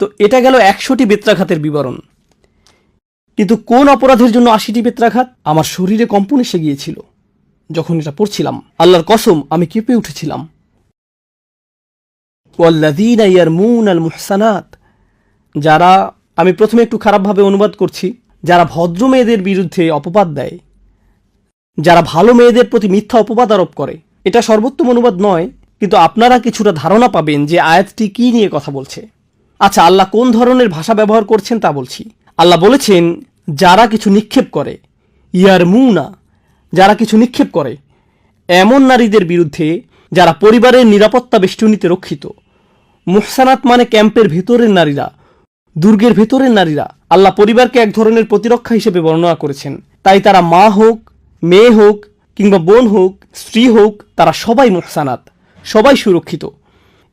তো এটা গেল 100টি বেত্রাঘাতের বিবরণ। কিন্তু কোন অপরাধের জন্য 80টি বেত্রাঘাত? আমার শরীরে কম্পন এসে গিয়েছিল যখন এটা পড়ছিলাম। আল্লাহর কসম, আমি কেঁপে উঠেছিলাম। ওয়াল্লাযীনা ইয়ারমুনাল মুহসানাত, যারা, আমি প্রথমে একটু খারাপভাবে অনুবাদ করছি, যারা ভদ্র মেয়েদের বিরুদ্ধে অপবাদ দেয়, যারা ভালো মেয়েদের প্রতি মিথ্যা অপবাদ আরোপ করে। এটা সর্বোত্তম অনুবাদ নয়, কিন্তু আপনারা কিছুটা ধারণা পাবেন যে আয়াতটি কি নিয়ে কথা বলছে। আচ্ছা, আল্লাহ কোন ধরনের ভাষা ব্যবহার করছেন তা বলছি। আল্লাহ বলেছেন যারা কিছু নিক্ষেপ করে, ইয়ারমুনা, যারা কিছু নিক্ষেপ করে এমন নারীদের বিরুদ্ধে যারা পরিবারের নিরাপত্তা বেষ্টনীতে রক্ষিত। মুহসানাত মানে ক্যাম্পের ভেতরের নারীরা, দুর্গের ভেতরের নারীরা। আল্লাহ পরিবারকে এক ধরনের প্রতিরক্ষা হিসেবে বর্ণনা করেছেন। তাই তারা মা হোক, মেয়ে হোক, কিংবা বোন হোক, স্ত্রী হোক, তারা সবাই মুহসানাত, সবাই সুরক্ষিত।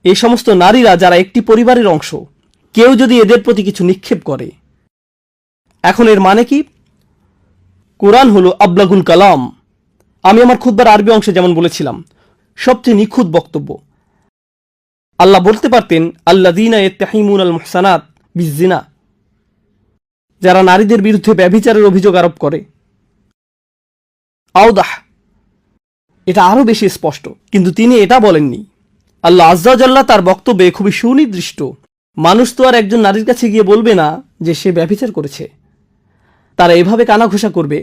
এই সমস্ত নারীরা যারা একটি পরিবারের অংশ, কেউ যদি এদের প্রতি কিছু নিক্ষেপ করে, এখন এর মানে কি? কোরআন হলো আবলাগুল কালাম। আমি আমার খুতবার আরবি অংশে যেমন বলেছিলাম, সবচেয়ে নিখুঁত বক্তব্য। আল্লাহ বলতে পারতেন আল্লাযীনা ইয়াত্তাহিমুনাল মুহসানাত বিজ্জিনা, যারা নারীদের বিরুদ্ধে ব্যভিচারের অভিযোগ আরোপ করে। আওদাহ, এটা আরো বেশি স্পষ্ট, কিন্তু তিনি এটা বলেননি। আল্লাহ আজ্জা ওয়া জাল্লা তার বক্তব্যে খুবই সুনির্দিষ্ট। মানুষ তো আর একজন নারীর কাছে গিয়ে বলবে না যে সে ব্যভিচার করেছে। তারা এভাবে কানাঘোষা করবে,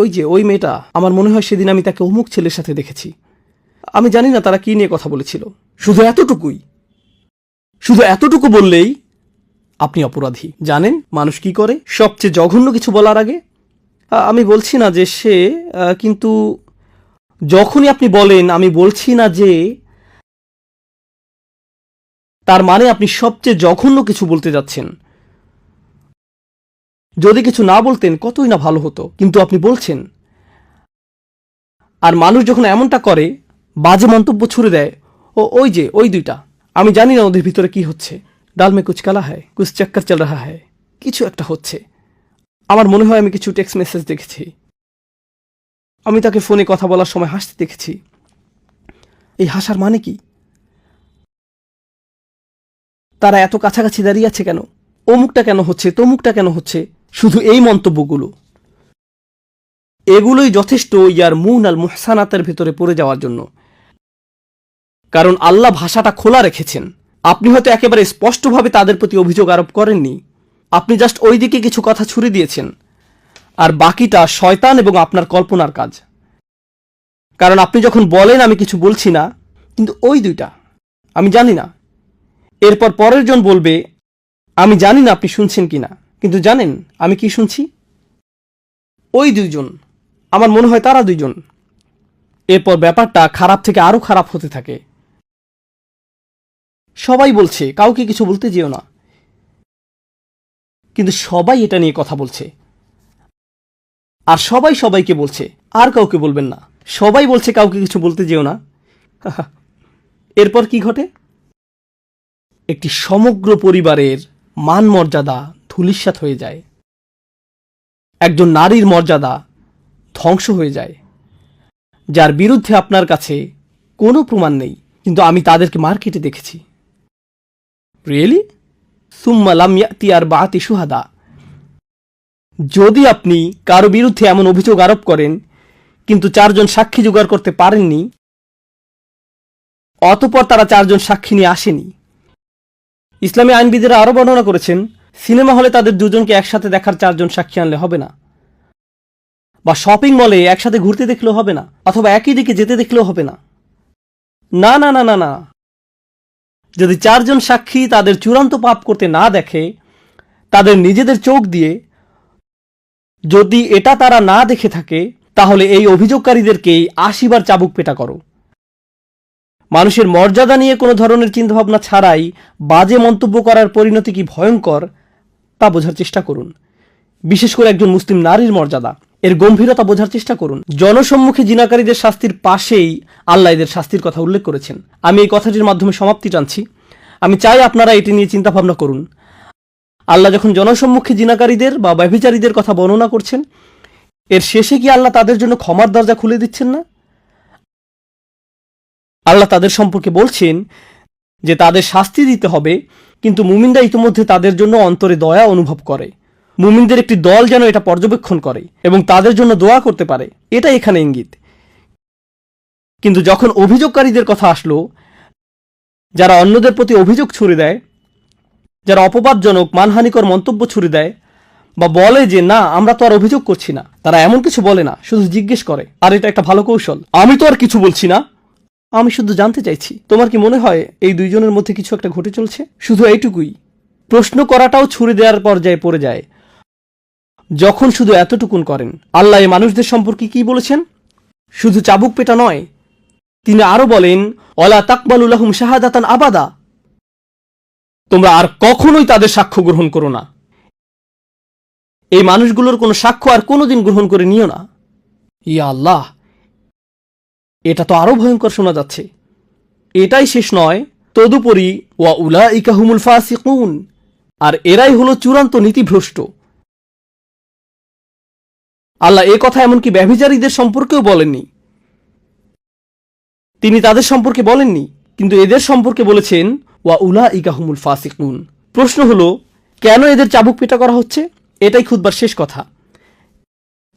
ওই যে ওই মেয়েটা, আমার মনে হয় সেদিন আমি তাকে অমুক ছেলের সাথে দেখেছি। আমি জানি না তারা কি নিয়ে কথা বলেছিল। শুধু এতটুকু বললেই আপনি অপরাধী। জানেন মানুষ কি করে? সবচেয়ে জঘন্য কিছু বলার আগে আমি বলছি না যে সে, কিন্তু যখনই আপনি বলেন আমি বলছি না যে, তার মানে আপনি সবচেয়ে জঘন্য কিছু বলতে যাচ্ছেন। যদি কিছু না বলতেন কতই না ভালো হতো, কিন্তু আপনি বলছেন। আর মানুষ যখন এমনটা করে, বাজে মন্তব্য ছুড়ে দেয়, ওই যে ওই দুইটা, আমি জানি না ওদের ভিতরে কি হচ্ছে। ডাল মে কুছ কালা হ্যায়, কুছ চক্কর চল রাহা হ্যায়, কিছু একটা হচ্ছে। আমার মনে হয় আমি কিছু টেক্সট মেসেজ দেখেছি। আমি তাকে ফোনে কথা বলার সময় হাসতে দেখেছি। এই হাসার মানে কি? তারা এত কাছাকাছি দাঁড়িয়ে আছে কেন? অমুকটা কেন হচ্ছে, তমুকটা কেন হচ্ছে? শুধু এই মন্তব্যগুলো, এগুলোই যথেষ্ট ইয়ার মুন আল মুহসানাতের ভেতরে পড়ে যাওয়ার জন্য। কারণ আল্লাহ ভাষাটা খোলা রেখেছেন। আপনি হয়তো একেবারে স্পষ্টভাবে তাদের প্রতি অভিযোগ আরোপ করেননি, আপনি জাস্ট ওই দিকে কিছু কথা ছুড়ে দিয়েছেন, আর বাকিটা শয়তান এবং আপনার কল্পনার কাজ। কারণ আপনি যখন বলেন আমি কিছু বলছি না, কিন্তু ওই দুইটা, আমি জানি না। এরপর পরের জন বলবে আমি জানি না আপনি শুনছেন কিনা, কিন্তু জানেন আমি কি শুনছি? ওই দুইজন, আমার মনে হয় তারা দুইজন। এরপর ব্যাপারটা খারাপ থেকে আরো খারাপ হতে থাকে। সবাই বলছে কাউকে কিছু বলতে যেও না, কিন্তু সবাই এটা নিয়ে কথা বলছে, আর সবাই সবাইকে বলছে আর কাউকে বলবেন না। সবাই বলছে কাউকে কিছু বলতে যেও না। এরপর কি ঘটে? একটি সমগ্র পরিবারের মান মর্যাদা ধূলিসাৎ হয়ে যায়। একজন নারীর মর্যাদা ধ্বংস হয়ে যায়, যার বিরুদ্ধে আপনার কাছে কোনো প্রমাণ নেই, কিন্তু আমি তাদেরকে মার্কেটে দেখেছি। রিয়েলি? সুম্মা লাম ইয়াতি আরবাআতি শুহাদা। যদি আপনি কারো বিরুদ্ধে এমন অভিযোগ আরোপ করেন কিন্তু 4 জন সাক্ষী জোগাড় করতে পারেননি, অতঃপর তারা 4 জন সাক্ষী নিয়ে আসেনি। ইসলামী আইনবিদেরা আরো বর্ণনা করেছেন, সিনেমা হলে তাদের দুজনকে একসাথে দেখার 4 জন সাক্ষী আনলে হবে না, বা শপিং মলে একসাথে ঘুরতে দেখলেও হবে না, অথবা একই দিকে যেতে দেখলেও হবে না। না না না না না, যদি 4 জন সাক্ষী তাদের চূড়ান্ত পাপ করতে না দেখে, তাদের নিজেদের চোখ দিয়ে যদি এটা তারা না দেখে থাকে, তাহলে এই অভিযোগকারীদেরকেই 80 বার চাবুক পেটা করো। মানুষের মর্যাদা নিয়ে কোনো ধরনের চিন্তাভাবনা ছাড়াই বাজে মন্তব্য করার পরিণতি কি ভয়ঙ্কর তা বোঝার চেষ্টা করুন। বিশেষ করে একজন মুসলিম নারীর মর্যাদা, এর গম্ভীরতা বোঝার চেষ্টা করুন। জনসম্মুখে জিনাকারীদের শাস্তির পাশেই আল্লাহ এদের শাস্তির কথা উল্লেখ করেছেন। আমি এই কথাটির মাধ্যমে সমাপ্তি টানছি। আমি চাই আপনারা এটি নিয়ে চিন্তা ভাবনা করুন। আল্লাহ যখন জনসম্মুখে জিনাকারীদের বা ব্যভিচারীদের কথা বর্ণনা করছেন, এর শেষে কি আল্লাহ তাদের জন্য ক্ষমার দরজা খুলে দিচ্ছেন না? আল্লাহ তাদের সম্পর্কে বলছেন যে তাদের শাস্তি দিতে হবে, কিন্তু মুমিনরা ইতিমধ্যে তাদের জন্য অন্তরে দয়া অনুভব করে। মুমিনদের একটি দল যেন এটা পর্যবেক্ষণ করে এবং তাদের জন্য দোয়া করতে পারে, এটা এখানে ইঙ্গিত। কিন্তু যখন অভিযোগকারীদের কথা আসলো, যারা অন্যদের প্রতি অভিযোগ ছুড়ে দেয়, যারা অপবাদজনক মানহানিকর মন্তব্য ছুড়ে দেয়, বা বলে যে না আমরা তো আর অভিযোগ করছি না, তারা এমন কিছু বলে না, শুধু জিজ্ঞেস করে। আর এটা একটা ভালো কৌশল। আমি তো আর কিছু বলছি না, আমি শুধু জানতে চাইছি তোমার কি মনে হয় এই দুইজনের মধ্যে কিছু একটা ঘটে চলছে? শুধু এইটুকুই। প্রশ্ন করাটাও ছুড়ে দেওয়ার পর্যায়ে পড়ে যায় যখন শুধু এতটুকুন করেন। আল্লাহ এই মানুষদের সম্পর্কে কি বলেছেন? শুধু চাবুক পেটা নয়, তিনি আরো বলেন ওয়ালা তাকবালু লাহুম শাহাদাতান আবাদা, তোমরা আর কখনোই তাদের সাক্ষ্য গ্রহণ করো না। এই মানুষগুলোর কোনো সাক্ষ্য আর কোনোদিন গ্রহণ করে নিও না। ইয়া আল্লাহ, এটা তো আরো ভয়ঙ্কর শোনা যাচ্ছে। এটাই শেষ নয়, তদুপরি ওয়া উলাইকা হুমুল ফাসিকুন, আর এরাই হলো চূড়ান্ত নীতিভ্রষ্ট। আল্লাহ এ কথা এমনকি ব্যভিচারীদের সম্পর্কেও বলেননি, তিনি তাদের সম্পর্কে বলেননি, কিন্তু এদের সম্পর্কে বলেছেন ওয়া উলাইকা হুমুল ফাসিকুন। প্রশ্ন হলো কেন এদের চাবুক পেটা করা হচ্ছে? এটাই খুতবার শেষ কথা।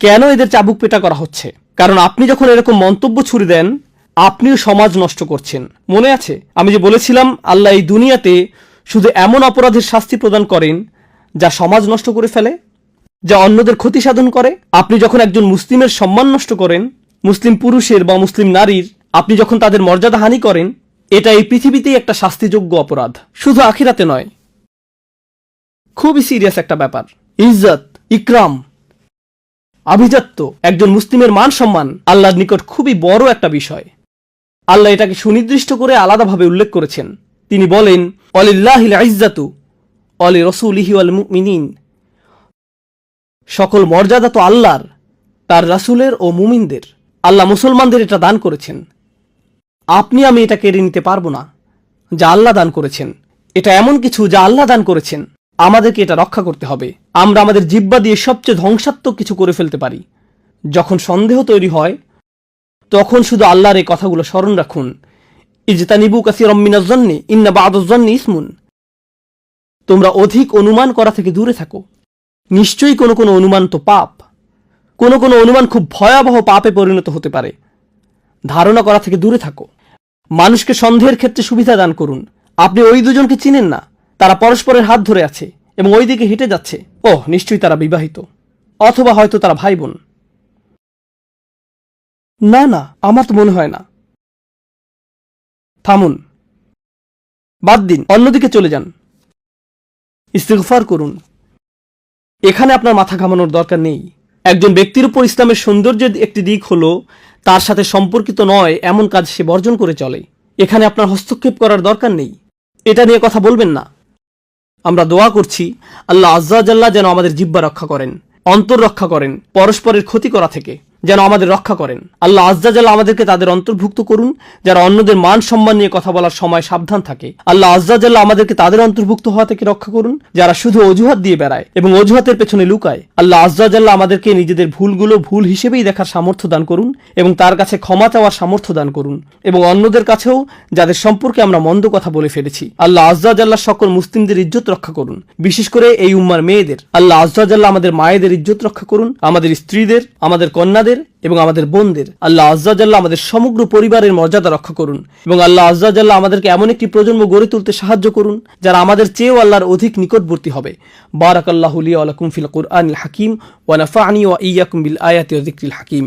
কেন এদের চাবুক পেটা করা হচ্ছে? কারণ আপনি যখন এরকম মন্তব্য ছুড়ে দেন, আপনিও সমাজ নষ্ট করছেন। মনে আছে আমি যে বলেছিলাম আল্লাহ এই দুনিয়াতে শুধু এমন অপরাধের শাস্তি প্রদান করেন যা সমাজ নষ্ট করে ফেলে, যা অন্যদের ক্ষতি সাধন করে। আপনি যখন একজন মুসলিমের সম্মান নষ্ট করেন, মুসলিম পুরুষের বা মুসলিম নারীর, আপনি যখন তাদের মর্যাদা হানি করেন, এটা এই পৃথিবীতেই একটা শাস্তিযোগ্য অপরাধ, শুধু আখিরাতে নয়। খুবই সিরিয়াস একটা ব্যাপার। ইজ্জত, ইকরাম, আভিজাত্য, একজন মুসলিমের মান সম্মান আল্লাহর নিকট খুবই বড় একটা বিষয়। আল্লাহ এটাকে সুনির্দিষ্ট করে আলাদাভাবে উল্লেখ করেছেন। তিনি বলেন, ওয়ালিল্লাহিল ইজ্জাতু ওয়ালি রাসূলিহি ওয়াল মুমিনিন, সকল মর্যাদা তো আল্লাহর, তার রাসূলের ও মুমিনদের। আল্লাহ মুসলমানদের এটা দান করেছেন। আপনি আমি এটা কেড়ে নিতে পারবো না যা আল্লাহ দান করেছেন। এটা এমন কিছু যা আল্লাহ দান করেছেন, আমাদেরকে এটা রক্ষা করতে হবে। আমরা আমাদের জিহ্বা দিয়ে সবচেয়ে ধ্বংসাত্মক কিছু করে ফেলতে পারি। যখন সন্দেহ তৈরি হয় তখন শুধু আল্লাহর এই কথাগুলো স্মরণ রাখুন, ইজতানিবু কাসীরাম মিনাজ যন্নি ইন্না বা'দাজ যন্নি ইসমুন। তোমরা অধিক অনুমান করা থেকে দূরে থাকো, নিশ্চয়ই কোনো কোনো অনুমান তো পাপ। কোনো কোনো অনুমান খুব ভয়াবহ পাপে পরিণত হতে পারে। ধারণা করা থেকে দূরে থাকো। মানুষকে সন্দেহের ক্ষেত্রে সুবিধা দান করুন। আপনি ওই দুজনকে চিনেন না, তারা পরস্পরের হাত ধরে আছে এবং ওই দিকে হেঁটে যাচ্ছে। ওহ, নিশ্চয়ই তারা বিবাহিত, অথবা হয়তো তারা ভাই বোন। না না, আমার তো মনে হয় না। থামুন, বাদ দিন, অন্যদিকে চলে যান, ইস্তিগফার করুন। এখানে আপনার মাথা ঘামানোর দরকার নেই। একজন ব্যক্তির উপর ইসলামের সৌন্দর্যের একটি দিক হলো তার সাথে সম্পর্কিত নয় এমন কাজ সে বর্জন করে চলে। এখানে আপনার হস্তক্ষেপ করার দরকার নেই, এটা নিয়ে কথা বলবেন না। আমরা দোয়া করছি আল্লাহ আজ্জা জাল্লা যেন আমাদের জিহ্বা রক্ষা করেন, অন্তর রক্ষা করেন, পরস্পরের ক্ষতি করা থেকে যেন আমাদের রক্ষা করেন। আল্লাহ আজ্জা জাল্লা আমাদেরকে তাদের অন্তর্ভুক্ত করুন যারা অন্যদের মান সম্মান নিয়ে কথা বলার সময় সাবধান থাকে। আল্লাহ আজ্জা জাল্লা আমাদেরকে তাদের অন্তর্ভুক্ত হওয়া থেকে রক্ষা করুন যারা শুধু অজুহাত দিয়ে বেড়ায় এবং অজুহাতের পেছনে লুকায়। আল্লাহ আজ্জা জাল্লা আমাদেরকে নিজেদের ভুলগুলো ভুল হিসেবেই দেখার সামর্থ্য দান করুন এবং তার কাছে ক্ষমা চাওয়ার সামর্থ্য দান করুন, এবং অন্যদের কাছেও যাদের সম্পর্কে আমরা মন্দ কথা বলে ফেলেছি। আল্লাহ আজ্জা জাল্লা সকল মুসলিমদের ইজ্জত রক্ষা করুন, বিশেষ করে এই উম্মার মেয়েদের। আল্লাহ আজ্জা জাল্লা আমাদের মায়েদের ইজ্জত রক্ষা করুন, আমাদের স্ত্রীদের, আমাদের কন্যাদের এবং আমাদের বোনদের। আল্লাহ আজ্জা জাল্লা আমাদের সমগ্র পরিবারের মর্যাদা রক্ষা করুন, এবং আল্লাহ আজ্জা জাল্লা আমাদেরকে এমন একটি প্রজন্ম গড়ে তুলতে সাহায্য করুন যারা আমাদের চেয়েও আল্লাহর অধিক নিকটবর্তী হবে। বারাকাল্লাহু লি ওয়া লাকুম ফিল কুরআনিল হাকিম ওয়া নাফা'নি ওয়া ইয়্যাকুম বিল আয়াতি ওয়া যিকরিল হাকিম।